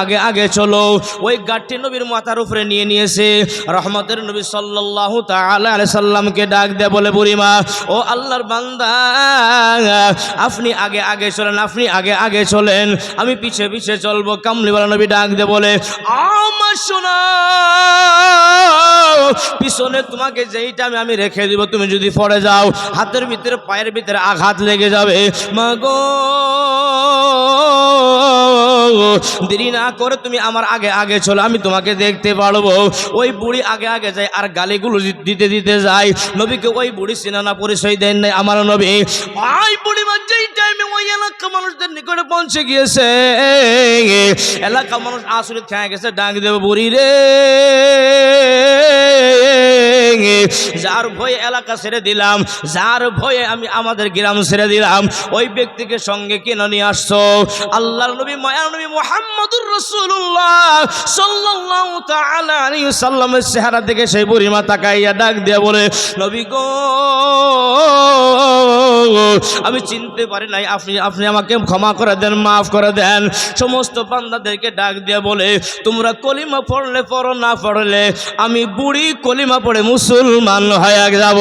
আগে আগে চলো। ওই গাঠটি নবীর মাথার উপরে নিয়েছে। রহমতের নবী সাল্লাল্লাহু তাআলা আলাইহি সাল্লামকে ডাক দেয়, বলে বুড়িমা, ও আল্লাহর বান্দা, আপনি আগে আগে চলেন, আপনি আগে আগে চলেন, আমি পিছে পিছে চলবো। কামলিওয়ালা নবী ডাক দেয়, বলে আমার সোনা, পিছনে তোমাকে যেইটা আমি রেখে দিব, তুমি যদি পড়ে যাও হাতের ভিতরে পায়ের ভিতরে আঘাত লেগে যাবে। মাগো, দেরি না করে তুমি আমার আগে আগে চলো, আমি তোমাকে দেখতে পারবো। ওই বুড়ি আগে আগে যায় আর গালিগুলো দিতে দিতে যায়। নবীকে ওই বুড়ি সিনানা পরিচয় দেন নাই আমার নবী। ওই বুড়ি যেই টাইমে ওই এলাকা মানুষদের নিকটে পৌঁছে গিয়েছে, এলাকা মানুষ আসরিত খেয়ে গেছে। ডাক দেব, বুড়ি রে, যার ভয়ে এলাকা ছেড়ে দিলাম, যার ভয়ে আমি আমাদের গ্রাম ছেড়ে দিলাম, ওই ব্যক্তিকে সঙ্গে কিনে নিয়ে আসছো। আল্লাহর নবী, মায়ার নবী মুহাম্মদুর রাসূলুল্লাহ সাল্লাল্লাহু তাআলা আলাইহি সাল্লামের চেহারা দেখে সেই বুড়িমা তাকাইয়া ডাক দিয়ে বলে, নবী গো, আমি চিনতে পারি নাই, আপনি আমাকে ক্ষমা করে দেন, মাফ করে দেন। সমস্ত বান্দাদেরকে ডাক দিয়ে বলে, তোমরা কলিমা পড়লে পড়ো, না পড়লে আমি বুড়ি কলিমা পড়ে মুসলমান হয়ে যাব।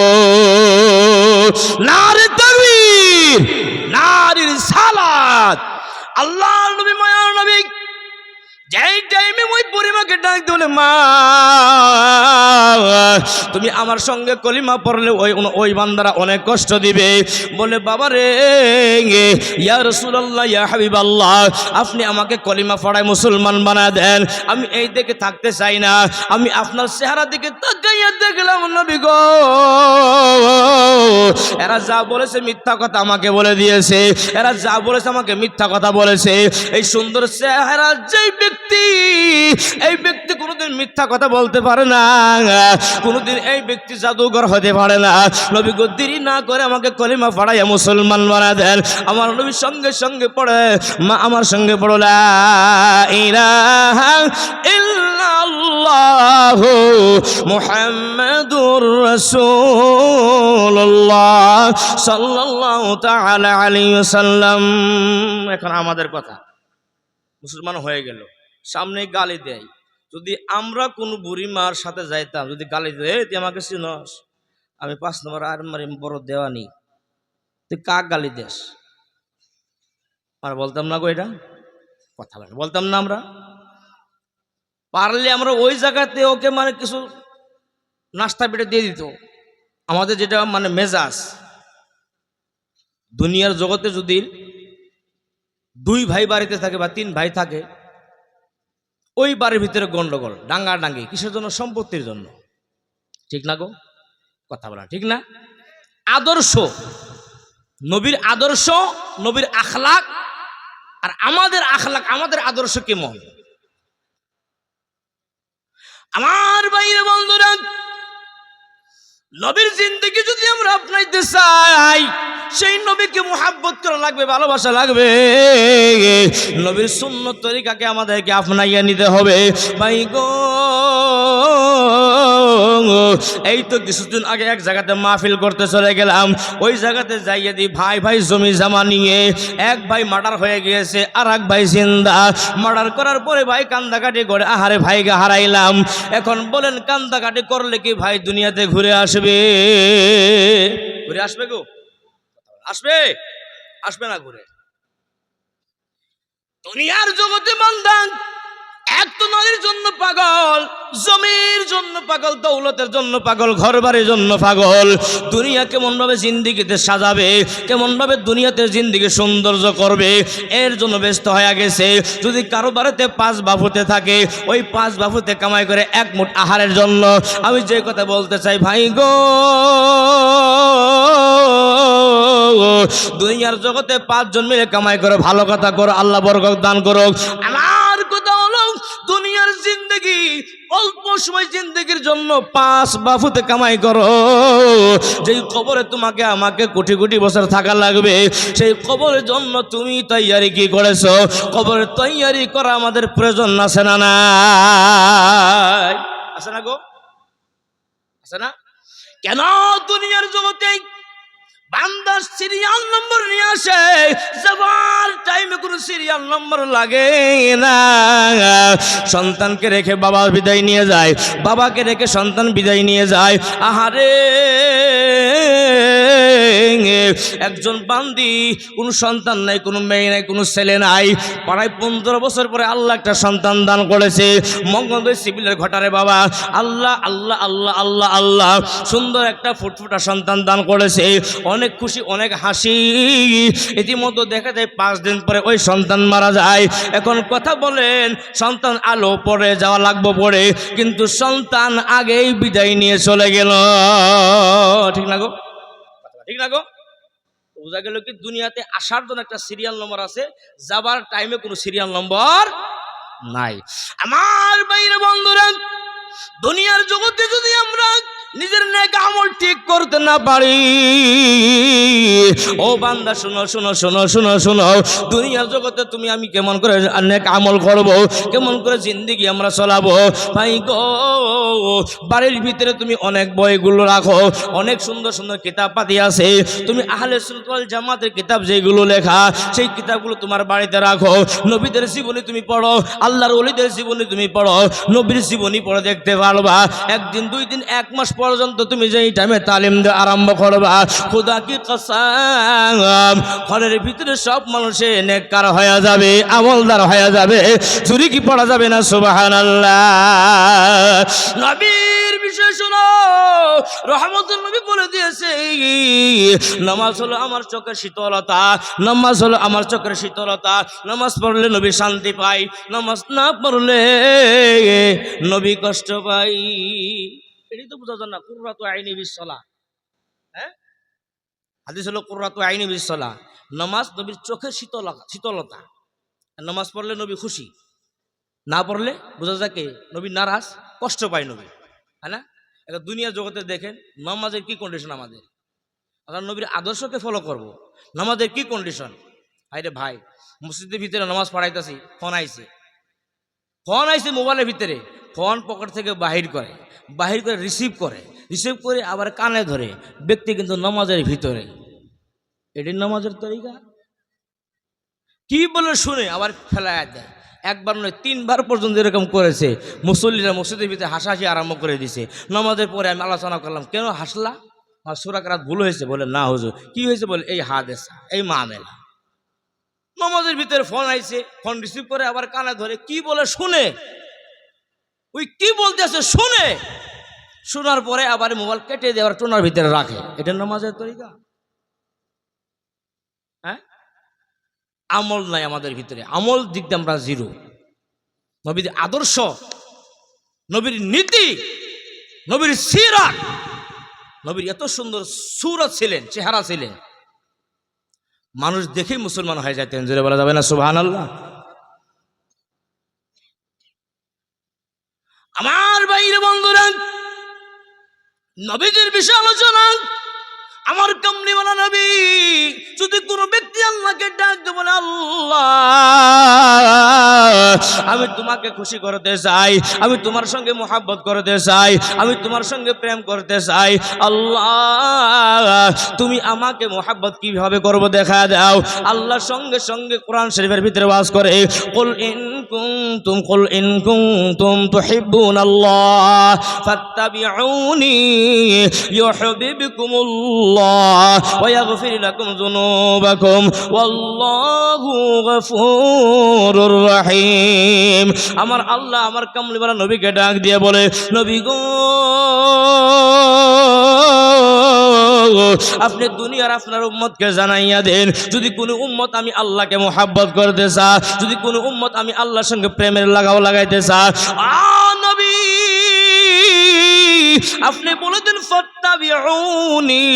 নারে তাকবীর, নারে রিসালাত। আল্লাহর নবী, মায়ার নবী যেই টাইমে ওই বুড়িমাকে ডাক দিলে, মা, তুমি আমার সঙ্গে কলিমা পড়লে ওই বান্দারা অনেক কষ্ট দিবে। বলে, বাবা রে, ইয়া রাসূলুল্লাহ, ইয়া হাবিবাল্লাহ, আপনি আমাকে কলিমা পড়ায় মুসলমান বানায় দেন। আমি এই দিকে থাকতে চাই না। আমি আপনার চেহারা দিকে তাকাইয়া দেখলাম, নবী গো, এরা যা বলেছে মিথ্যা কথা আমাকে বলে দিয়েছে, এরা যা বলেছে আমাকে মিথ্যা কথা বলেছে। এই সুন্দর চেহারা যেই ব্যক্তি, এই ব্যক্তি কোনোদিন মিথ্যা কথা বলতে পারে না, কোনোদিন এই ব্যক্তি জাদুঘর হতে পারে না। নবী গো, দেরি না করে আমাকে কলিমা পড়াইয়া মুসলমান বানায় দেন। আমার নবী সঙ্গে সঙ্গে পড়ে, মা আমার সঙ্গে পড়ো, লা ইলাহা ইল্লাল্লাহু মুহাম্মাদুর রাসূলুল্লাহ সাল্লাল্লাহু তাআলা আলাইহি ওয়াসাল্লাম। এখন আমাদের কথা, মুসলমান হয়ে গেল, সামনে গালি দেয়। যদি আমরা কোনো বুড়িমার সাথে যাইতাম, যদি গালি দেয়, তুই আমাকে চিনস, আমি 5 নম্বর আরমারি বড় দেওয়ানি, তুই কাক গালি দেস? আর বলতাম না গো, এটা কথা বলতাম না আমরা? পারলে আমরা ওই জায়গাতে ওকে মানে কিছু নাস্তা পেটে দিয়ে দিত। আমাদের যেটা মানে মেজাজ, দুনিয়ার জগতে যদি 2 ভাই বাড়িতে থাকে বা 3 ভাই থাকে, ওই বাড়ির ভিতরে গন্ডগোল, ডাঙ্গাডাঙ্গি, কিসের জন্য? সম্পত্তির জন্য। ঠিক না গো? কথা বলা ঠিক না? আদর্শ, নবীর আদর্শ, নবীর আখলাক আর আমাদের আখলাক, আমাদের আদর্শ কেমন? আমার ভাইয়ের বন্ধুরা, নবীর জিন্দেগি যদি আমরা আপনাইতে চাই, সেই নবীকে মুহাব্বত করা লাগবে, ভালোবাসা লাগবে। নবীর সুন্নত তরিকাকে আমাদেরকে আপনাইয়া নিতে হবে। ভাই গো, এই তো কিছুদিন আগে এক জায়গাতে মাহফিল করতে চলে গেলাম। ওই জায়গাতে যাইয়ে দি ভাই ভাই জমি জমা নিয়ে, এক ভাই মার্ডার হয়ে গিয়েছে, আর এক ভাই জিন্দা। মার্ডার করার পরে ভাই কান্দাকাটি করে, আহারে ভাইকে হারাইলাম। এখন বলেন, কান্দাকাটি করলে কি ভাই দুনিয়াতে ঘুরে আসবে? ঘুরে আসবে গো? আসবে? আসবে না ঘুরে। দুনিয়ার জগতে বান্দা এক তো নারীর জন্য পাগল, জমির জন্য পাগল, দৌলতের জন্য পাগল, ঘর বাড়ির জন্য পাগল। দুনিয়া কেমন ভাবে জিন্দিগিতে সাজাবে, কেমন ভাবে দুনিয়াতে জিন্দিগি সৌন্দর্য করবে, এর জন্য ব্যস্ত হয়ে গেছে। যদি কারো বাড়িতে 5 বাবুতে থাকে, ওই 5 বাবুতে কামাই করে 1 মুঠ আহারের জন্য। আমি যে কথা বলতে চাই, ভাই গো, দুনিয়ার জগতে 5 জন মিলে কামাই করে, ভালো কথা করো, আল্লাহ বরকত দান করুক। আমার কথা হলো, দুনিয়ার জিন্দেগি অল্প সময়, জিন্দেগির জন্য 5 বাফুতে কামাই করো। যেই কবরে তোমাকে আমাকে কোটি কোটি বছর থাকা লাগবে, সেই কবরের জন্য তুমি তৈয়ারি কি করেছো? কবরের তৈয়ারি করা আমাদের প্রয়োজন আছে না? নাই? আছে না গো? আছে না? কেন দুনিয়ার জগতে বান্দা সিরিয়াল নম্বর নিয়ে আসে, যাবার টাইমে কোনো সিরিয়াল নম্বর লাগে না। সন্তানকে রেখে বাবা বিদায় নিয়ে যায়, বাবাকে রেখে সন্তান বিদায় নিয়ে যায়। আহারে একজন বান্দি, কোনো সন্তান নাই, কোনো মেয়ে নাই, কোনো ছেলে নাই, প্রায় 15 বছর পরে আল্লাহ একটা সন্তান দান করেছে। মঙ্গলদৈ সিভিলের ঘটারে বাবা আল্লাহ আল্লাহ আল্লাহ আল্লাহ আল্লাহ সুন্দর একটা ফুটফুটা সন্তান দান করেছে। অনেক খুশি, অনেক হাসি। ইতিমধ্যে দেখা যায় 5 দিন পরে ওই সন্তান মারা যায়। এখন কথা বলেন, সন্তান আলো পরে যাওয়া লাগবো পরে, কিন্তু সন্তান আগেই বিদায় নিয়ে চলে গেল। ঠিক না গো? ঠিক না গো? বোঝা গেল কি দুনিয়াতে আসার জন্য একটা সিরিয়াল নম্বর আছে, যাবার টাইমে কোনো সিরিয়াল নম্বর নাই। আমার বাইরে বন্ধুরা, দুনিয়ার জগতে যদি আমরা নিজের নেক আমল ঠিক করতে না পারি, ও বান্দা শোনো শোনো শোনো শোনো শোনো, দুনিয়ার জগতে তুমি আমি কেমন করে নেক আমল করব, কেমন করে জিন্দেগি আমরা চলাবো। ভাই গো, বাড়ির ভিতরে তুমি অনেক বইগুলো রাখো, অনেক সুন্দর সুন্দর কিতাব পাতি আছে, তুমি আহলে সুন্নাত ওয়াল জামাতের কিতাব যেগুলো লেখা, সেই কিতাবগুলো তোমার বাড়িতে রাখো। নবীদের জীবনী তুমি পড়ো, আল্লাহর ওলিদের জীবনী তুমি পড়ো, নবীর জীবনী পড়ে দেখতে পারবা। একদিন, 2 দিন, 1 মাস পর্যন্ত তুমি যেই টাইমে তালিম দেওয়া আরম্ভ করবা, খোদা কি কসম, ঘরের ভিতরে সব মানুষে নেককার হয়ে যাবে, আমলদার হয়ে যাবে। চুরি কি পড়া যাবে না? সুবহানাল্লাহ। নবীর বিষয় শোনো, রহমতুল নবী বলে দিয়েছে, নামাজ হলো আমার চোখের শীতলতা, নামাজ হলো আমার চোখের শীতলতা। নামাজ পড়লে নবী শান্তি পাই, নামাজ না পড়লে নবী কষ্ট পাই। এটাই তো বোঝা যায় না, কুররাতু আইনি বিসসালাহ। হ্যাঁ, হাদিস হলো কুররাতু আইনি বিসসালাহ। নামাজ নবীর চোখের শীতলতা। নামাজ পড়লে নবী খুশি, না পড়লে বোঝা যায় কি নবী নারাজ, কষ্ট পায় নবী। হ্যাঁ না? এটা দুনিয়া জগতে দেখেন নামাজের কি কন্ডিশন আমাদের। আমরা নবীর আদর্শকে ফলো করব, নামাজের কি কন্ডিশন। আরে ভাই, মসজিদের ভিতরে নামাজ পড়াইতেছি, ফোন আইছে মোবাইলের ভিতরে, ফোন পকেট থেকে বাহির করে রিসিভ করে আবার কানে ধরে, ব্যক্তি কিন্তু নামাজের ভিতরে। এটি নামাজের তরিকা? কি বলে শুনে আবার ফেলায় দেয়। একবার নয়, 3 বার পর্যন্ত এরকম করেছে। মুসল্লিরা মসজিদের ভিতরে হাসাহাসি আরম্ভ করে দিছে। নামাজের পরে আমি আলোচনা করলাম, কেন হাসলা? আর সূরা কেরাত ভুল হয়েছে। বলে না হুজুর। কি হয়েছে? বলে এই হাদিস, এই মামেলা। নামাজের ভিতরে ফোন আইছে, ফোন রিসিভ করে আবার কানে ধরে কি বলে শুনে, ওই কি বলতেছে শুনে, শোনার পরে আবার মোবাইল কেটে দিয়ে আবার টোনার ভিতরে রাখে। এটা নামাজের তরিকা? হ্যাঁ, আমল নাই আমাদের ভিতরে, আমল দিক দিয়ে আমরা জিরো। নবীর আদর্শ, নবীর নীতি, নবীর সিরাত, নবীর এত সুন্দর সুরত ছিলেন, চেহারা ছিলেন, মানুষ দেখেই মুসলমান হয়ে যেতেন। জোরে বলা যাবে না সুবহানাল্লাহ? আমার বাইরে বন্ধুরা, নবীদের বিষয় আলোচনা। আমার কামলিওয়ালা নবী যদি কোনো ব্যক্তি আল্লাহকে ডাক দেব, বলে আল্লাহ আমি তোমাকে খুশি করতে চাই, আমি তোমার সঙ্গে মোহাব্বত করতে চাই, আমি তোমার সঙ্গে প্রেম করতে চাই, আল্লাহ তুমি আমাকে মোহাব্বত কিভাবে করব দেখা দাও। আল্লাহ সঙ্গে সঙ্গে কোরআন শরীফের ভিতরে ওয়াজ করে, কুল ইন কুনতুম তুহিব্বুনাল্লাহ ফাত্তাবিউনি ইউহিব্বুকুমুল্লাহ ওয়া ইয়াগফির লাকুম যুনুবাকুম ওয়াল্লাহু গফুরুর রহিম। আমার আল্লাহ আমার কামলিওয়ালা নবীকে ডাক দিয়ে বলে, নবী গো, আপনি দুনিয়ার আপনার উম্মতকে জানাইয়া দেন, যদি কোনো উম্মত আমি আল্লাহকে মোহাব্বত করতে চা, যদি কোনো উম্মত আমি আল্লাহর সঙ্গে প্রেমের লাগাইতে চা, নবী আপনি বলে দেন ফাত্তাবিউনি,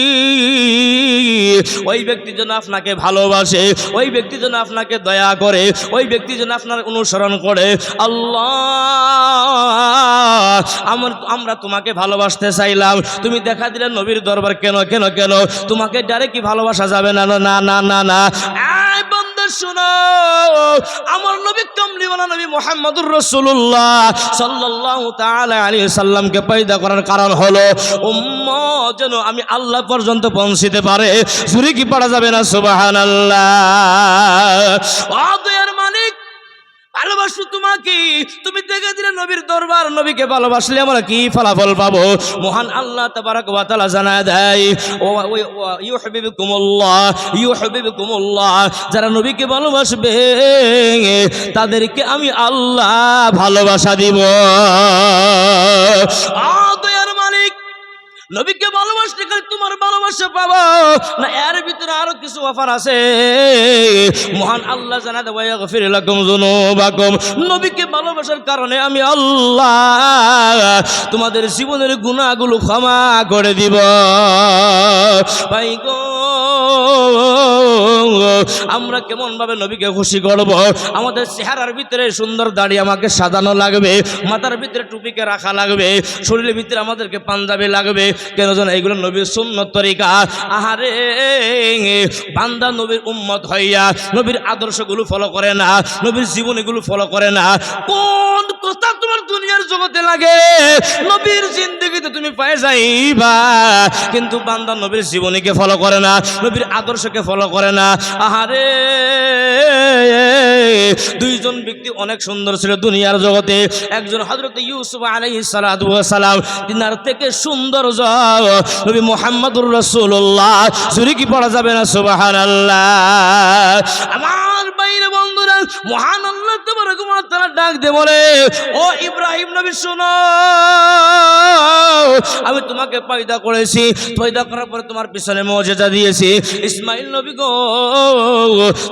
ওই ব্যক্তি যেন আপনাকে ভালোবাসে, ওই ব্যক্তি যেন আপনাকে দয়া করে, ওই ব্যক্তি যেন আপনার অনুসরণ করে। আল্লাহ আমরা তোমাকে ভালোবাসতে চাইলাম, তুমি দেখা দিলে নবীর দরবার। কেন কেন কেন? তোমাকে ডাইরেক্ট কি ভালোবাসা যাবে না? না না না না। বন্ধু শোনো, আমার নবী কামলিওয়ালা নবী মুহাম্মদুর রাসূলুল্লাহ সাল্লাল্লাহু তাআলা আলাইহি সাল্লামকে পয়দা করার কারণ হলো উম্মত যেন আমি আল্লাহ পর্যন্ত পৌঁছতে পারে। জোরে কি পড়া যাবে না সুবহানাল্লাহ? ও দয়ার মালিক, ভালোবাসো তোমাকে, তুমি দেখে দিলে নবীর দরবার, নবীকে ভালোবাসলে আমরা কি ফলাফল পাবো? মহান আল্লাহ তাবারক ওয়া তাআলা জানায় দেয়, ইউহিব্বুকুমুল্লাহ, যারা নবীকে ভালোবাসবে তাদেরকে আমি আল্লাহ ভালোবাসা দিব। দয়ার মালিক, নবীকে ভালোবাসলে খালি তোমার ভালোবাসা পাবো না, এর ভিতরে আরো কিছু অফার আছে। মহান আল্লাহ জানাতে ওয়াগফির লাকুম যুনুবাকুম, নবীকে ভালোবাসার কারণে আমি আল্লাহ তোমাদের জীবনের গুনাহগুলো ক্ষমা করে দিব। ভাই গো, আমরা কেমন ভাবে নবীকে খুশি করব? আমাদের চেহারার ভিতরে সুন্দর দাড়ি আমাকে সাজানো লাগবে, মাথার ভিতরে টুপিকে রাখা লাগবে, শরীরের ভিতরে আমাদেরকে পাঞ্জাবি লাগবে। কেন যেন এগুলো নবীর সুন্নত তরিকা। আহারে, বান্দা নবীর উম্মত হইয়া নবীর আদর্শগুলো ফলো করে না, নবীর জীবনীগুলো ফলো করে না, কোন কথা তোমার দুনিয়ার জগতে লাগে নবীর জিন্দেগিতে তুমি পেয়ে যাইবা, কিন্তু বান্দা নবীর জীবনীকে ফলো করে না, নবীর আদর্শকে ফলো করে না। আহারে, দুইজন ব্যক্তি অনেক সুন্দর ছিল দুনিয়ার জগতে। একজন হযরত ইউসুফ আলাইহিস সালাতু ওয়াস সালাম, তিনার থেকে সুন্দর নবী মুহাম্মদুর রাসূলুল্লাহ। জোরে কি পড়া যাবে না সুবহানাল্লাহ? আমার বাইরে বন্ধুরা, মহান আল্লাহ তাবারক ওয়া তাআলা ডাক দিয়ে বলে, ও ইব্রাহিম নবী শোনো, আমি তোমাকে পয়দা করেছি, পয়দা করার পরে তোমার পিছনে মুজিজা দিয়েছি। ইসমাইল নবী গো,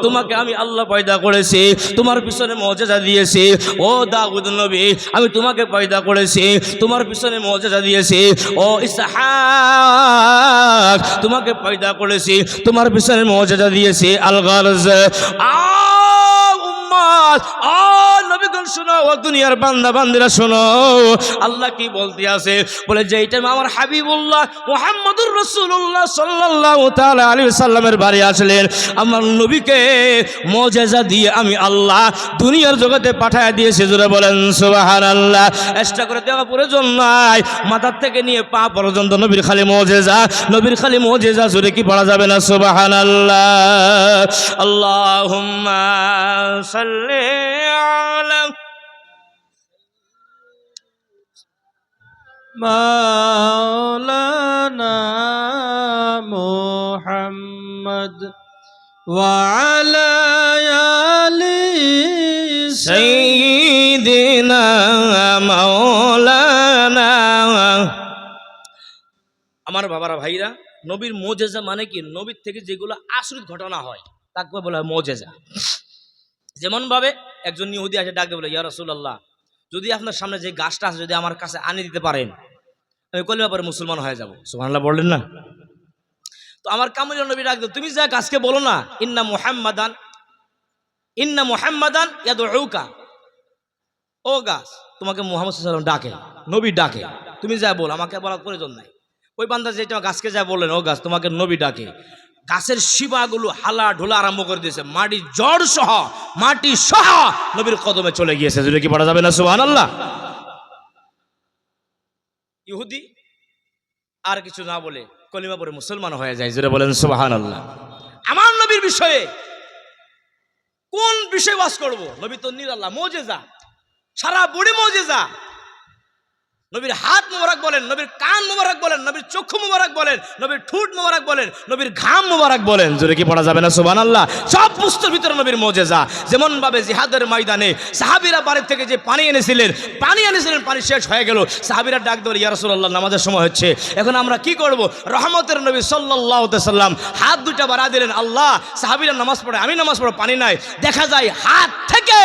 তোমাকে আমি আল্লাহ পয়দা করেছি, তোমার পিছনে মুজিজা দিয়েছি। ও দাউদ নবী, আমি তোমাকে পয়দা করেছি, তোমার পিছনে মুজিজা দিয়েছি। ও ইসহাক, তোমাকে পয়দা করেছি, তোমার পিছনে মুজিজা দিয়েছি। আল গারজ, নবীগণ শোনো, ও দুনিয়ার বান্দা বান্দিরা শোনো, আল্লাহ কি বলতে আছে? বলে যে এই টাইম আমার হাবিবুল্লাহ মুহাম্মদুর রাসূলুল্লাহ সাল্লাল্লাহু তাআলা আলাইহি সাল্লামের বাড়ি আসলেন, আমার নবীকে মুজিজা দিয়ে আমি আল্লাহ দুনিয়ার জগতে পাঠায় দিয়েছি। জোরে বলেন সুবহানাল্লাহ। এক্সট্রা করে দেওয়া প্রয়োজন নাই, মাথার থেকে নিয়ে পা পর্যন্ত নবীর খালি মুজিজা, নবীর খালি মুজিজা। জোরে কি পড়া যাবে না সুবহানাল্লাহ? আল্লাহুম্মা সাল্লি আলা মাওলানা মুহাম্মদ ওয়া আলা আলি সাইয়্যিদিনা মাওলানা। আমার বাবারা ভাইরা, নবীর মুজিজা মানে কি? নবীর থেকে যেগুলো আশ্রিত ঘটনা হয় তাকে বলা হয় মুজিজা। যেমন ভাবে একজন ইহুদি আসে ডাক দিয়ে বলে, ইয়া রাসূলুল্লাহ, যদি আপনার সামনে যে গাছটা আছে যদি আমার কাছে আনি দিতে পারেন, আমি কলিমা পরে মুসলমান হয়ে যাব। সুবহানাল্লাহ বললেন না? তো আমার কামরুল নবী ডাক দিল, তুমি যা গাছকে বলো না, ইন্না মুহাম্মাদান ইয়াদউকা, ও গাছ তোমাকে মুহাম্মদ সাল্লাল্লাহু আলাইহি ওয়াসাল্লাম ডাকে, নবী ডাকে, তুমি যা বল, আমাকে বলার প্রয়োজন নাই। ওই বান্দা যেটা গাছকে যা বললেন, ও গাছ তোমাকে নবী ডাকে, গাছের শিবাগুলো হালা ঢোলা আরম্ভ করে দিয়েছে, মাটি জড় সহ, মাটি সহ নবীর কদমে চলে গিয়েছে। যদি কি পড়া যাবে না সুবহানাল্লাহ? ইহুদি আর কিছু না বলে কলিমা পড়ে মুসলমান হয়ে যায়। জোরে বলেন সুবহানাল্লাহ। আমার নবীর বিষয়ে কোন বিষয় ওয়াজ করব? নবী তো নিরাল্লাহ, মুজিজা, সারা বডি মুজিজা। নবীর হাত মোবারক বলেন, নবীর কান মোবারক বলেন, নবীর চক্ষু মোবারক বলেন, নবীর ঠোঁট মোবারক বলেন, নবীর ঘাম মোবারক বলেন। জোরে কি পড়া যাবে না সুবহানাল্লাহ? সব বস্তুর ভিতরে নবীর মুজিজা। যেমন ভাবে জিহাদের ময়দানে সাহাবীরা বাড়ি থেকে যে পানি এনেছিলেন, পানি শেষ হয়ে গেল, সাহাবীরা ডাক দিল, ইয়া রাসূলুল্লাহ, নামাজের সময় হচ্ছে, এখন আমরা কি করব? রহমতের নবী সাল্লাল্লাহু আলাইহি সাল্লাম হাত দুইটা বাড়া দিলেন, আল্লাহ, সাহাবীরা নামাজ পড়ে, আমি নামাজ পড়ে, পানি নাই, দেখা যায় হাত থেকে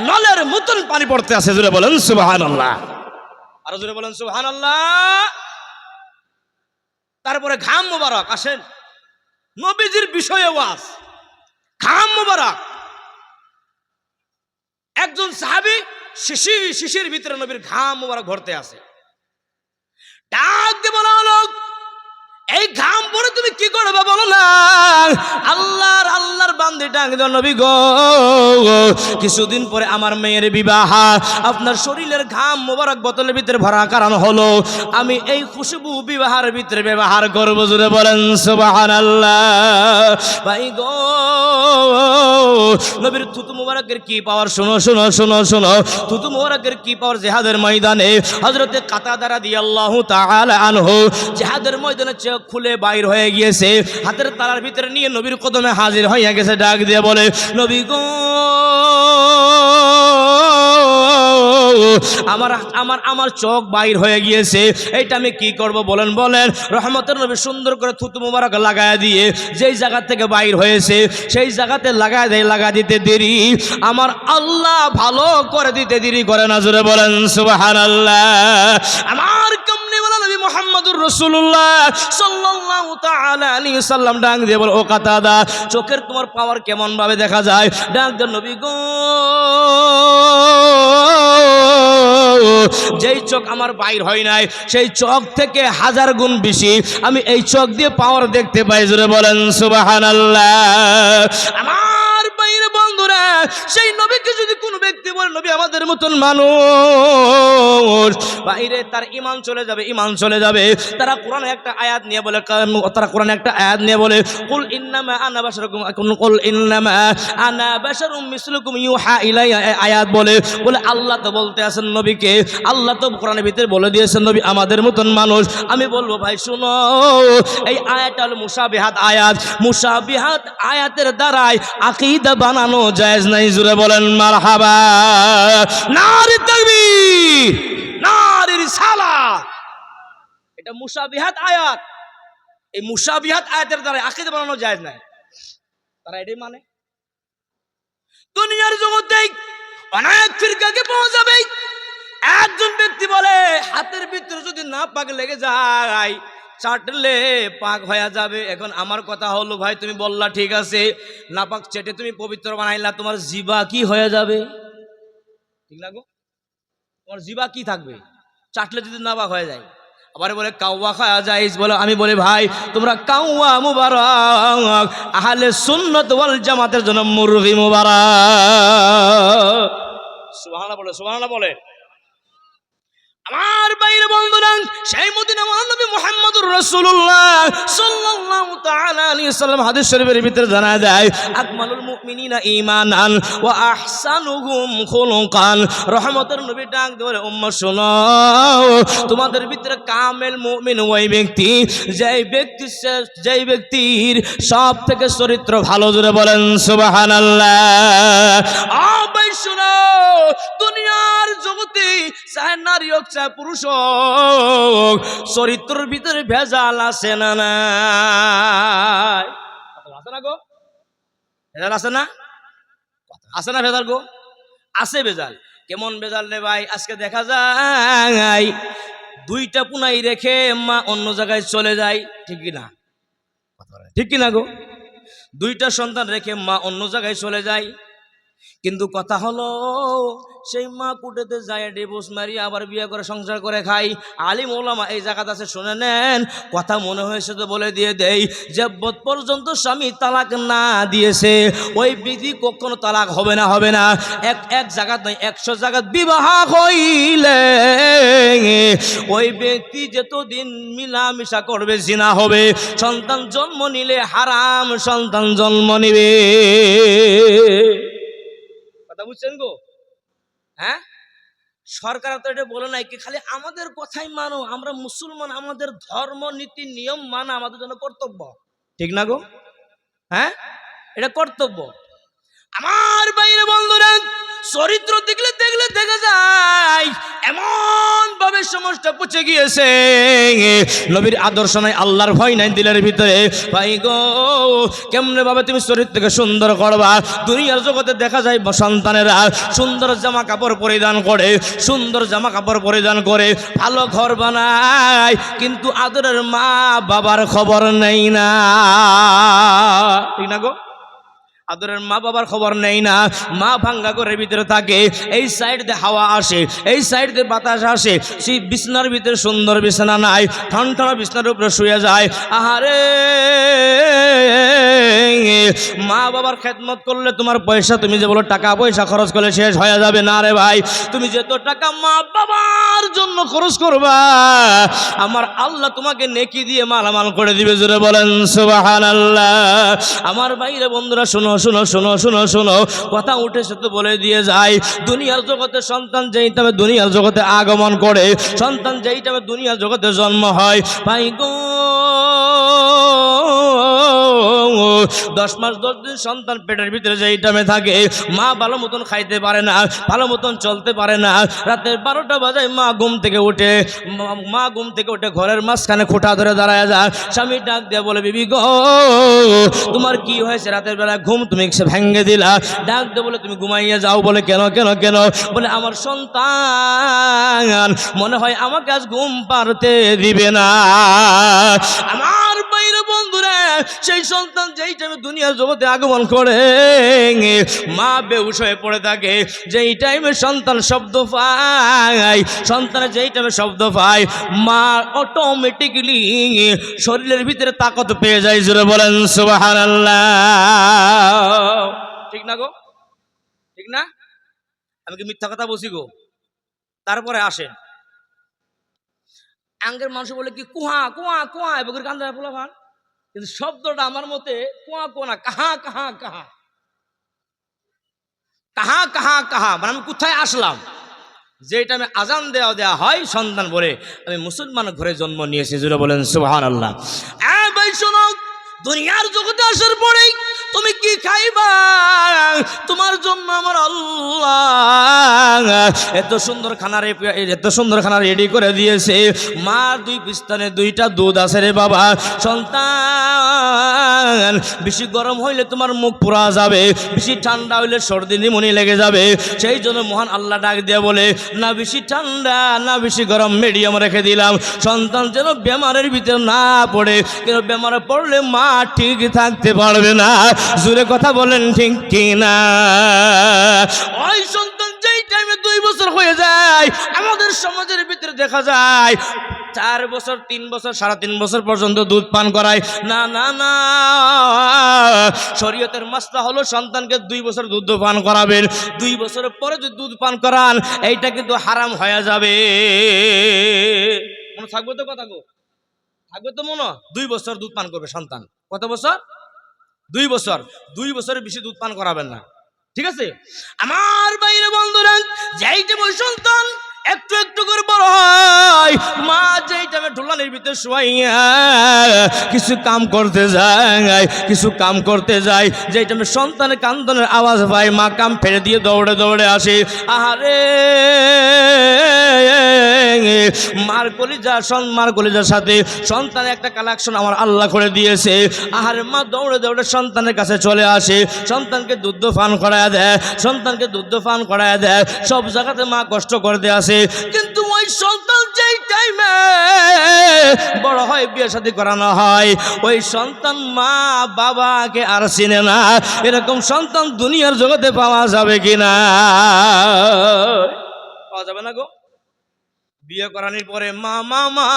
নলের মতন পানি পড়তে আছে। জোরে বলেন সুবহানাল্লাহ। আরো জোরে বলেন সুবহানাল্লাহ। তারপরে ঘাম মোবারক, আসেন নবীজির বিষয়ে ওয়াজ, ঘাম মোবারক। একজন সাহাবী শিশির ভিতরে নবীর ঘাম মোবারক ভরতে আছে, ডাক দিয়ে বলা হলো, এই ঘাম পরে তুমি কি করবে বলো না। আল্লাহর বান্দে ডাক দাও, নবী গো কিছুদিন পরে আমার মেয়ের বিবাহ, আপনার শরীরের ঘাম মোবারক বোতলের ভিতরে ভরা কারণ হলো আমি এই খুশবু বিবাহের ভিতরে ব্যবহার করবো। জোরে বলেন সুবহানাল্লাহ। ভাই গো নবীর থুতু মুবারকের কি পাওয়ার, শোনো শোনো শোনো শোনো, থুতু মুবারকের কি পাওয়ার। জিহাদের ময়দানে হযরতে কাতাদা রাদিয়াল্লাহু তাআলা আনহু জিহাদের ময়দানে চোখ খুলে বাইর হয়ে গিয়েছে, হাতের তালার ভিতরে নিয়ে নবীর কদমে হাজির হয়ে গেছে, ডাক দিয়ে বলে নবী গো আমার চোখ বাইর হয়ে গিয়েছে, এইটা আমি কি করব বলেন বলেন। রহমতের নবী সুন্দর করে থুতু মুবারক লাগায় দিয়ে যেই জায়গা থেকে বাইর হয়েছে সেই জায়গাতে লাগা দিতে দেরি আমার আল্লাহ ভালো করে দিতে দেরি করে না। জোরে বলেন সুবহানাল্লাহ। আমার কামলিওয়ালা নবী মুহাম্মদুর রাসূলুল্লাহ সাল্লাল্লাহু তাআলা আলাইহি সাল্লাম ডাক দিয়ে বলে ও কাতাদা, চোখের তোমার পাওয়ার কেমন ভাবে দেখা যায়? ডাক দিয়ে নবী গো যেই চোখ আমার বাইর হয় নাই সেই চোখ থেকে 1000 গুণ বেশি আমি এই চোখ দিয়ে পাওয়ার দেখতে পাই। জোরে বলেন সুবহানাল্লাহ। আমার বাইরে বন্ধুরা, সেই নবীকে যদি কোনো ব্যক্তি বলে নবী আমাদের মতন মানুষ, বাইরে তার ঈমান চলে যাবে, ঈমান চলে যাবে। তারা কোরআনে একটা আয়াত নিয়ে বলে কুল ইন্নামা আনা বাশারুম মিসলুকুম ইউহা ইলাইয়া, আয়াত বলে আল্লাহ তো বলতে আছেন নবীকে, আল্লাহ তো কোরআনের ভিতরে বলে দিয়েছেন নবী আমাদের মতন মানুষ। আমি বলবো ভাই শুনো, এই আয়াতটা হলো মুশাবিহাত আয়াত। মুশাবিহাত আয়াতের দ্বারাই আকীদা বানানো জায়েজ নাই। জোরে বলেন মারহাবা। নারে তাকবীর, নারে রিসালাত। এটা মুশাবিহাত আয়াত। এই মুশাবিহাত আয়াতের দ্বারাই আকীদা বানানো জায়েজ নাই। তারা এটাই মানে। দুনিয়ার জগতে অনেক ফিরকাকে পাওয়া যাবে। একজন ব্যক্তি বলে হাতের ভিতরে যদি না পাক লেগে যায় চাটলে পাক হয়ে যাবে। এখন আমার কথা হলো ভাই তুমি বললা ঠিক আছে, নাপাক চেটে তুমি পবিত্র বানাইলা, তোমার জিবা কি হয়ে যাবে? ঠিক না গো, তোমার জিবা কি থাকবে চাটলে যদি নাপাক হয়ে যায়? আবার বলে কাওয়া খাওয়া যায়, বলে আমি বলি ভাই তোমরা কাওয়া মুবারক, আহলে সুন্নাত ওয়াল জামাতের জন্য মুরগি মুবারক। সুবহানাল্লাহ বলে, সুবহানাল্লাহ বলে। আমার বাইরে বন্ধুরা, সেই মদিনা নবী মুহাম্মদুর রাসূলুল্লাহ সাল্লাল্লাহু তাআলা আলাইহি সাল্লাম হাদিস শরীফের ভিতরে জানায় দেয় আকমালুল মুমিনিনা ঈমানান ওয়া আহসানুহুম খুলুকান। রহমতের নবী ডাক দিয়ে বলে উম্মত শোনো, তোমাদের ভিতরে কামেল মুমিন ওই ব্যক্তি যেই ব্যক্তির সব থেকে চরিত্র ভালো। জোরে বলেন সুবহানাল্লাহ। ভাই শোনো, দুনিয়ার জগতে চাহে নারী হোক চাহে পুরুষ হোক, চরিত্রের ভিতরে ভেজাল আছে না নাই? আছে না গো? ভেজাল আছে না? আছে না ভেজাল গো? আছে ভেজাল। কেমন ভেজাল রে ভাই? আজকে দেখা যায় 2টা পুনাই রেখে মা অন্য জায়গায় চলে যায়। ঠিক কিনা? ঠিক কিনা গো? 2টা সন্তান রেখে মা অন্য জায়গায় চলে যায়। কিন্তু কথা হলো সেই মা কুটেতে যায় ডিভোর্স মারি আবার বিয়ে করে সংসার করে খাই। আলিম ওলামা এই জায়গাতে আছে, শুনে নেন। কথা মনে হয়েছে তো বলে দিয়ে দেই, যাবত পর্যন্ত স্বামী তালাক না দিয়েছে ওই বিধি কখনো তালাক হবে না, হবে না। এক জায়গাত নয় 100 জায়গাত বিবাহ হইলে ওই ব্যক্তি যতদিন মিলামিশা করবে জিনা হবে। সন্তান জন্ম নিলে হারাম সন্তান জন্ম নিবে। বুঝছেন গো? হ্যাঁ, সরকার তো এটা বলে নাই কি খালি আমাদের কথাই মানো, আমরা মুসলমান, আমাদের ধর্ম নীতি নিয়ম মানা আমাদের জন্য কর্তব্য। ঠিক না গো? হ্যাঁ, এটা কর্তব্য। আমার বাইরে বন্ধুরা, চরিত্র দেখলে দেখা যায় এমন ভাবে সমাজটা পচে গিয়েছে। নবীর আদর্শ নাই, আল্লাহর ভয় নাই দিলের ভিতরে। ভাই গো কেমনে ভাবে তুমি চরিত্রকে সুন্দর করবা? দুনিয়ার জগতে দেখা যায় সন্তানেরা সুন্দর জামা কাপড় পরিধান করে, সুন্দর জামা কাপড় পরিধান করে ভালো ঘর বানায়, কিন্তু আদরের মা বাবার খবর নেই না। ঠিক না গো? আদরের মা বাবার খবর নেই না, মা ভাঙ্গা ঘরের ভিতরে থাকে, এই সাইড দিয়ে হাওয়া আসে, এই সাইড দিয়ে বাতাস আসে, সেই বিছনার ভিতরে সুন্দর বিছানা নাই, ঠনঠনা বিছনার উপরে শুয়ে যায়। আহারে মা বাবার খেদমত করলে তোমার পয়সা, তুমি যে বলো টাকা পয়সা খরচ করলে শেষ হয়ে যাবে না রে ভাই। তুমি যত টাকা মা বাবার জন্য খরচ করবা, আমার আল্লাহ তোমাকে নেকি দিয়ে মালামাল করে দিবে। জোরে বলেন সুবহানাল্লাহ। আমার ভাইরা বন্ধুরা শোনো শোনো শোনো শোনো শোনো, কথা উঠেছে তো বলে দিয়ে যায়। দুনিয়ার জগতে সন্তান যেই টাইমে দুনিয়ার জগতে আগমন করে, সন্তান যেই টাইমে দুনিয়ার জগতে জন্ম হয়, ভাই গো 10 মাস 10 দিন সন্তান পেটের ভিতরে যেই টাইমে থাকে, মা ভালো মতন খাইতে পারে না, ভালো মতন চলতে পারে না। রাতের 12টা বাজায় মা ঘুম থেকে উঠে, মা ঘুম থেকে উঠে ঘরের মাঝখানে খোঁটা ধরে দাঁড়ায় যায়। স্বামী ডাক দিয়ে বলে, বিবি গো তোমার কি হয়েছে? রাতের বেলা ঘুম তুমি ভেঙে দিলা। ডাক দিয়ে বলে, তুমি ঘুমাইয়া যাও। বলে কেন কেন কেন? বলে আমার সন্তান মনে হয় আমাকে আজ ঘুম পারতে দিবে না। আমার বাইরে বন্ধুরা, সেই সন্তান যেই টাইমে দুনিয়ার জগতে আগমন করে, মা বেহুশ হয়ে পড়ে থাকে। যেই টাইমে সন্তান শব্দ পায়, সন্তানের যেই টাইমে শব্দ পায়, মা অটোমেটিক্যালি শরীরের ভিতরে তাকত পেয়ে যায়। জোরে বলেন সুবহানাল্লাহ। ঠিক না গো? ঠিক না? আমি কি মিথ্যা কথা বলছি গো? তারপরে আসেন, আঙ্গের মানুষ বলে কি কুহা কুয়া কুয়া, এবার কান্দা পোলা ভান, কিন্তু শব্দটা আমার মতে কুয়া কুয়া না, কাহা কাহা কাহা কাহা কাহা কাহা, মানে আমি কোথায় আসলাম? যেটা আমি আজান দেওয়া হয়, সন্তান বলে আমি মুসলমান ঘরে জন্ম নিয়েছি। জুড়ে বলেন সুবহানাল্লাহ। ভাই শোনো, দুনিয়ার জগতে আসার পরেই তুমি কি খাইবা, তোমার জন্য আমার আল্লাহ এত সুন্দর খানা রেডি করে দিয়েছে। মা 2 বিস্তানে 2টা দুধ আছে রে বাবা। সন্তান বেশি গরম হইলে তোমার মুখ পোড়া যাবে, বেশি ঠান্ডা হইলে সর্দি নিমুনি লেগে যাবে। সেই জন্য মহান আল্লাহ ডাক দিয়ে বলে, না বেশি ঠান্ডা না বেশি গরম, মিডিয়াম রেখে দিলাম, সন্তান যেন বেমারের ভিতরে না পড়ে। কেন বেমারে পড়লে মা ঠিক থাকতে পারবে না। জোরে কথা বলেন ঠিক কিনা? ওই সন্তান যেই টাইমে 2 বছর হয়ে যায়, আমাদের সমাজের ভিতরে দেখা যায় 4 বছর 3 বছর 3.5 বছর পর্যন্ত দুধ পান করায়। না না না, শরীয়তের মাসলা হলো সন্তানকে 2 বছর দুধ পান করাবেন। 2 বছরের পরে যদি দুধ পান করান, এইটা কিন্তু হারাম হয়ে যাবে। মনে থাকবে তো কথা গো? থাকবে তো মনে? 2 বছর দুধ পান করবে সন্তান। কত বছর? 2 বছর। 2 বছরের বেশি দুধ পান করাবেন না, ঠিক আছে? আমার বাইরে বন্ধুরা, যেইটা ওই সন্তান একটু একটু করে বড় হয়, মা যেই টাইমে ঢোলানির ভিতরে শুয়াইয়া কিছু কাম করতে যায়, যেই টাইমে সন্তানের কান্দনের আওয়াজ পায়, মা কাম ফেলে দিয়ে দৌড়ে দৌড়ে আসে। আহারে মার কলিজার সাথে সন্তানের একটা কালেকশন আমার আল্লাহ করে দিয়েছে। আহারে মা দৌড়ে দৌড়ে সন্তানের কাছে চলে আসে, সন্তানকে দুধ পান করায় দেয়, সব জায়গাতে মা কষ্ট করতে আসে। কিন্তু ওই সন্তান যেই টাইমে বড় হয়, বিয়ে শাদী করানো হয়, ওই সন্তান মা বাবাকে আর চিনে না। এরকম সন্তান দুনিয়ার জগতে পাওয়া যাবে কিনা? পাওয়া যাবে না গো। বিয়ে করানোর পরে মা মামা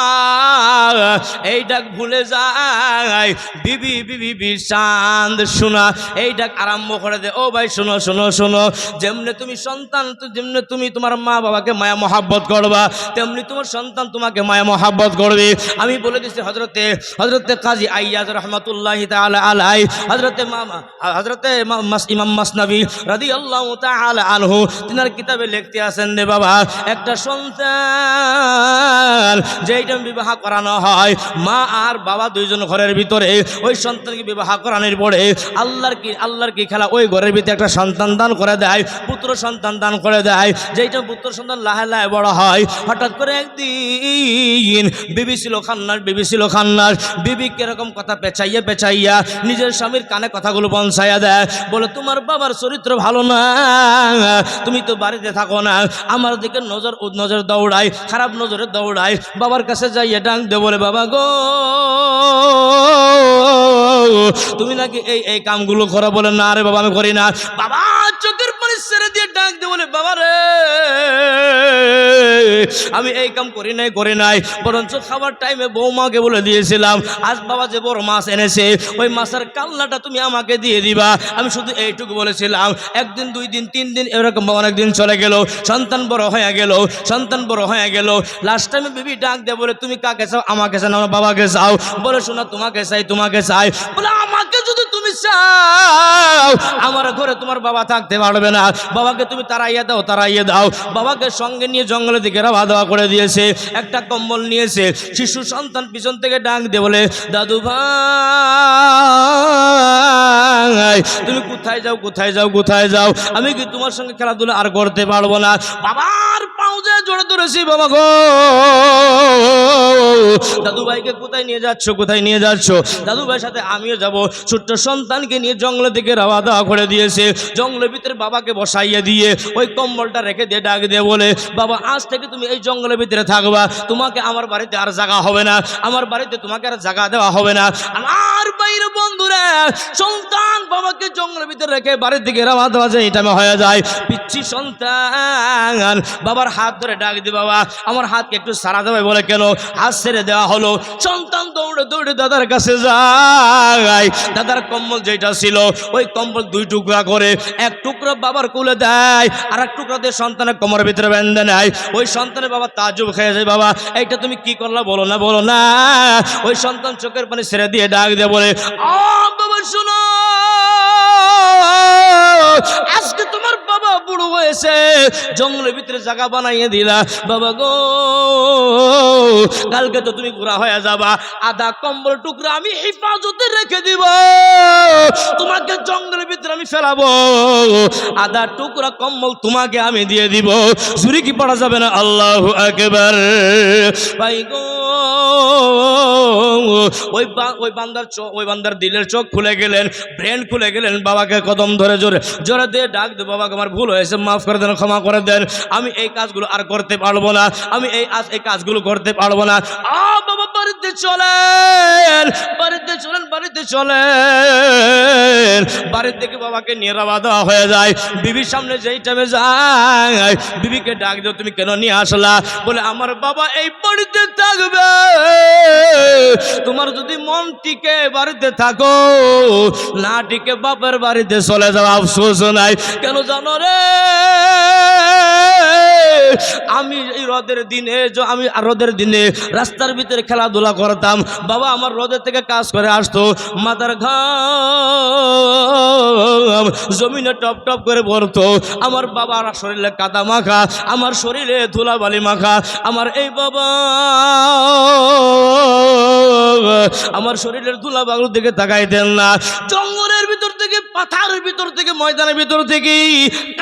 এই ডাক ভুলে যায়, বিবি বিবি চাঁদ শোনা এই ডাক আরম্ভ করে দে। ও ভাই শোনো শোনো শোনো, যেমনি তুমি সন্তান, যেমনি তুমি তোমার মা বাবাকে মায়া মহাব্বত করবা, তেমনি তোমার সন্তান তোমাকে মায়া মহাব্বত করবে। আমি বলে দিচ্ছি, হজরতে কাজী আইয়াজ রহমাতুল্লাহি তাআলা আলাইহি, হজরতে ইমাম মাসনাবী রাদিয়াল্লাহু তাআলা আনহু, তিনার কিতাবে লিখতে আছেন রে বাবা, একটা সন্তান যেইটা বিবাহ করানো হয়, মা আর বাবা 2 জন ঘরের ভিতরে, ওই সন্তানকে বিবাহ করানোর পরে আল্লাহর কি খেলা, ওই ঘরের ভিতরে একটা সন্তান দান করে দেয়, পুত্র সন্তান দান করে দেয়। যেইটা পুত্র সন্তান লাহে লাহে বড় হয়, হঠাৎ করে একদিন বিবি ছিল খান্নাস, বিবি কিরকম কথা পেঁচাইয়া নিজের স্বামীর কানে কথাগুলো পৌঁছাইয়া দেয়। বলে, তোমার বাবার চরিত্র ভালো না, তুমি তো বাড়িতে থাকো না, আমার দিকে নজর দৌড়ায়, খারাপ নজরে দৌড়ায়। বাবার কাছে যাইয়া ডাক দে, বলে, বাবা গো তুমি নাকি এই কামগুলো করো। বলে না রে বাবা, আমি করি না। বাবা চোখের পানি ছেড়ে দিয়ে ডাক দিয়ে বলে, বাবা রে, আমি এই কাম করি নাই, বরঞ্চ খাবার টাইমে বৌমাকে বলে দিয়েছিলাম আজ বাবা যে বড় মাছ এনেছে ওই মাছের কাল্লাটা তুমি আমাকে দিয়ে দিবা। আমি শুধু এইটুকু বলেছিলাম। একদিন, 2 দিন, 3 দিন এরকম অনেকদিন চলে গেল। সন্তান বড় হয়ে গেল। লাস্ট টাইমে বিবি ডাক দিয়ে বলে, তুমি কাকে চাও? আমাকে চাও না বাবাকে চাও? বলে, শোনা, তোমাকে চাই। বলে, আমাকে যদি তুমি চাও, আমার ঘরে তোমার বাবা থাকতে পারবে না। বাবাকে তুমি তাড়াইয়ে দাও। বাবাকে সঙ্গে নিয়ে জঙ্গলের দিকে রওনা করে দিয়েছে। একটা কম্বল নিয়েছে। শিশু সন্তান পিছন থেকে ডাক দিয়ে বলে, দাদু ভাই, তুমি কোথায় যাও? আমি কি তোমার সঙ্গে খেলাধুলা আর করতে পারবো না? বাবার পাও যে জোরে ধরেছি, বাবা গো, দাদু ভাইকে কোথায় নিয়ে যাচ্ছ? দাদু ভাইয়ের সাথে আমিও যাব। ছোট্ট সন্তানকে নিয়ে জঙ্গলের দিকে রওনা করে দিয়েছে। জঙ্গলের ভিতরে বাবাকে বসাইয়ে দিয়ে ওই কম্বলটা রেখে দিয়ে ডাক দিয়ে বলে, বাবা আজ থেকে তুমি এই জঙ্গলের ভিতরে থাকবা। তোমাকে আমার বাড়িতে আর জায়গা হবে না, আমার বাড়িতে তোমাকে আর জায়গা দেওয়া হবে না। আমার বাইরে বন্ধুরা, সন্তান বাবাকে জঙ্গলের ভিতরে রেখে বাড়ির দিকে রওনা দেওয়া যায়, এটা হয়ে যায়। পিচ্ছি সন্তান বাবার হাত ধরে ডাক দি, বাবা আমার হাতকে একটু সারা দেবে। বলে, কেন? হাত ছেড়ে দেওয়া হলো। সন্তান দৌড়ে দাদার কাছে যায়। দাদার কম্বল যেটা ছিল ওই কম্বল 2 টুকরা করে, 1 টুকরা বাবার কোলে দেয়, আর 1 টুকরা দিয়ে সন্তানের কোমরের ভিতরে বেঁধে নেয়। ওই সন্তানের বাবা তাজ্জুব খেয়ে যায়, বাবা এইটা তুমি কি করলা? বলো না। ওই সন্তান চোখের পানি ছেড়ে দিয়ে ডাক দিয়ে বলে, বাবা শোনো, আজকে তোমার বাবা বুড়ো হয়েছে, জঙ্গলের ভিতরে জায়গা বানাইয়ে দিলা। বাবা গো, কালকে তো তুমি বুড়া হয়ে যাবা। আধা কম্বল টুকরা আমি হেফাজতে রেখে দিব, তোমাকে জঙ্গলের ভিতরে আমি ফেলাবো। আধা টুকরা কম্বল তোমাকে আমি দিয়ে দিব। চুরি কি পড়া যাবে না? আল্লাহু আকবার। ভাই গো, ওই বান্দার দিলের চোখ খুলে গেলেন, ব্রেন খুলে গেলেন। বাবাকে কদম ধরে জোরে দিয়ে ডাক দে, বাবাকে আমার ভুল হয়েছে, মাফ করে দেন, ক্ষমা করে দেন। আমি এই কাজগুলো আর করতে পারবো না, আমি এই কাজগুলো করতে পারবো না। বাবা বাড়িতে চলেন। বাড়ির থেকে বাবাকে নিয়ে রওনা দেওয়া হয়ে যায়। বিবির সামনে যেই টাইমে যায়, বিবিকে ডাক দিও, তুমি কেন নিয়ে আসলা? বলে, আমার বাবা এই বাড়িতে থাকবে। তোমার যদি মন টিকে বাড়িতে থাকো, না টিকে বাপের বাড়িতে চলে যাও, আফসোস নাই। কেন জানো রে? আমি এই রোদের দিনে রাস্তার ভিতরে খেলাধুলা করতাম। বাবা আমার রোদের থেকে কাজ করে আসতো, মাথার ঘাম জমিনে টপ টপ করে পড়তো। আমার বাবার শরীরে কাদা মাখা, আমার শরীরে ধুলাবালি মাখা। আমার এই বাবা আমার শরীরের ধুলাবালুর দিকে তাকাইতেন না। জঙ্গলের ভিতর থেকে, পাথারের ভিতর থেকে, ময়দানের ভিতর থেকে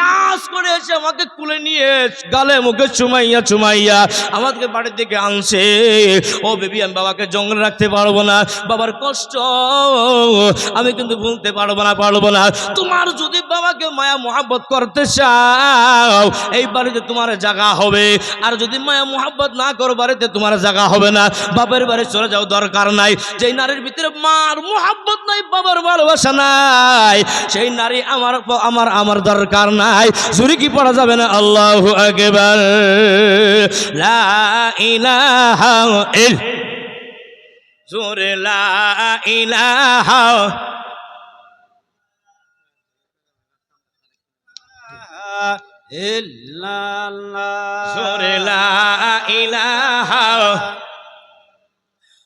কাজ করে এসে আমাকে কুলে নিয়ে গালে মুখে চুমাইয়া আমাকে বাড়ির দিকে আনছে। ও বেবি, আমি বাবাকে জঙ্গলে রাখতে পারবো না। বাবার কষ্ট আমি কিন্তু ভুলতে পারবো না। তোমার যদি বাবাকে মায়া মোহাব্বত করতে চাও, এই বাড়িতে তোমার জায়গা হবে। আর যদি মায়া মোহাব্বত না করো, বাড়িতে তোমার জায়গা হবে না। বাপের বাড়ি চলে যাও, দরকার নাই। যেই নারীর ভিতরে মার মোহাব্বত নাই, বাবার ভালোবাসা নাই, সেই নারী আমার দরকার নাই। জুরি কি পড়া যাবে না? আল্লাহু আকবার। লা ইলাহা জোরে লা ইলাহা ইল্লাল্লাহ, জোরে লা ইলাহা,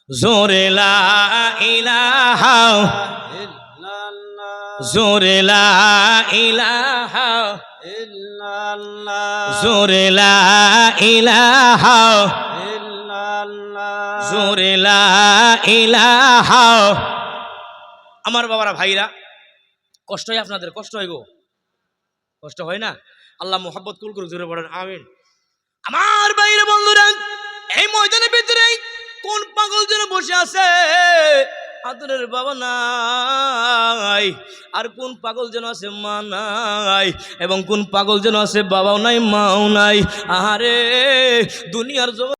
জোরে লা ইলাহা, জোরে লা ইলাহা, জোরে লা ইলাহা, জোরে লা ইলাহা। আমার বাবারা, ভাইরা, কষ্ট হয় আপনাদের? কষ্ট হয় গো? কষ্ট হয় না? আল্লাহ মোহাব্বত কুল করুক, জোরে পড়েন আমিন। আমার বাইরে বন্ধুরা, এই ময়দানের ভিতরে কোন পাগল যেন বসে আছে, আদরের বাবা নাই, আর কোন পাগল যেন আছে মা নাই, এবং কোন পাগল যেন আছে বাবাও নাই মাও নাই। আহারে দুনিয়ার জগৎ